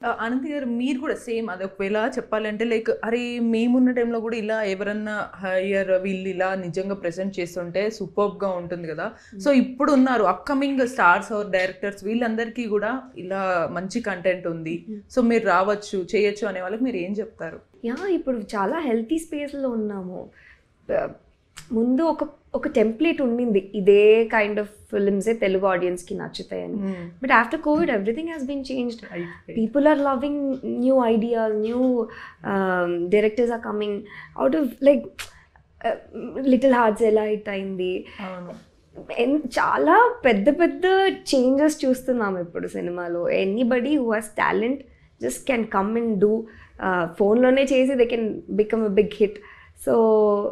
అనంత్ గారు మీరు కూడా సేమ్ అది ఒకవేళ చెప్పాలంటే లైక్ అరే మేమున్న టైంలో కూడా ఇలా ఎవరన్నా హయ్యర్ వీళ్ళు ఇలా నిజంగా ప్రెజెంట్ చేస్తుంటే సూపర్గా ఉంటుంది కదా. సో ఇప్పుడు ఉన్నారు అప్కమింగ్ స్టార్స్ ఆర్ డైరెక్టర్స్ వీళ్ళందరికీ కూడా ఇలా మంచి కంటెంట్ ఉంది, సో మీరు రావచ్చు చేయొచ్చు అనే వాళ్ళకి మీరు ఏం చెప్తారు? ఇప్పుడు చాలా హెల్తీ స్పేస్లో ఉన్నాము. ముందు ఒక టెంప్లెట్ ఉండింది, ఇదే కైండ్ ఆఫ్ ఫిల్మ్సే తెలుగు ఆడియన్స్కి నచ్చుతాయని. But after Covid everything has been changed. People are loving new ideas, new directors are coming out of like little hearts ఎలా హిట్ అయింది. చాలా పెద్ద పెద్ద చేంజెస్ చూస్తున్నాం ఇప్పుడు సినిమాలో. Anybody who has talent just can come and do. ఫోన్లోనే చేసి they can become a big hit. So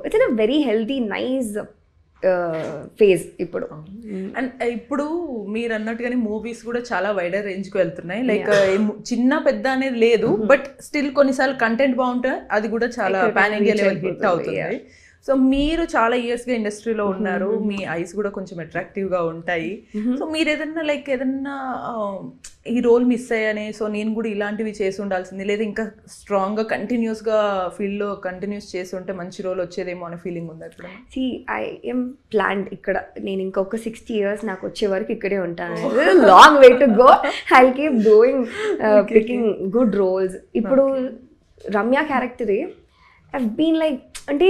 it's in a very healthy nice phase ఇప్పుడు. అండ్ ఇప్పుడు మీరు అన్నట్టుగానే మూవీస్ కూడా చాలా వైడర్ రేంజ్కి వెళ్తున్నాయి. లైక్ చిన్న పెద్ద అనేది లేదు, బట్ స్టిల్ కొన్నిసార్లు కంటెంట్ బాగుంటే అది కూడా చాలా పాన్ ఇండియా లెవెల్ హిట్ అవుతుంది. సో మీరు చాలా ఇయర్స్గా ఇండస్ట్రీలో ఉన్నారు, మీ ఐస్ కూడా కొంచెం అట్రాక్టివ్గా ఉంటాయి. సో మీరు ఏదన్నా లైక్ ఏదన్నా ఈ రోల్ మిస్ అయ్యానే, సో నేను కూడా ఇలాంటివి చేసి ఉండాల్సింది, లేదా ఇంకా స్ట్రాంగ్గా కంటిన్యూస్గా ఫీల్డ్లో కంటిన్యూస్ చేసి ఉంటే మంచి రోల్ వచ్చేదేమో అనే ఫీలింగ్ ఉంది అక్కడ? ఐ ఎమ్ ప్లాన్డ్ ఇక్కడ. నేను ఇంకొక 60 years నాకు వచ్చే వరకు ఇక్కడే ఉంటాను. Long way to go. I keep doing picking good roles. ఇప్పుడు రమ్య క్యారెక్టరే ఐవ్ బీన్ లైక్, అంటే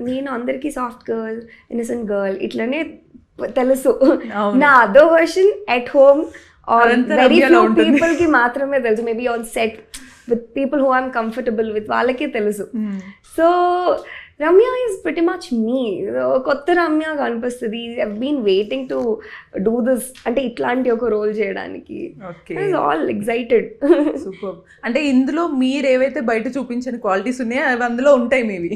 నేను అందరికీ సాఫ్ట్ గర్ల్, ఇన్నసెంట్ గర్ల్ ఇట్లనే తెలుసు. నా other version at home are very few people కి మాత్రమే తెలుసు. Maybe on set with people who I'm comfortable with వాళ్ళకే తెలుసు. So Ramya is pretty much me. కొత్త రమ్య కనిపిస్తుంది. I've been waiting to do this, అంటే ఇట్లాంటి ఒక రోల్ చేయడానికి. All excited. సూపర్. అంటే ఇందులో మీరు ఏవైతే బయట చూపించిన క్వాలిటీస్ ఉన్నాయో అవి అందులో ఉంటాయి మీవి.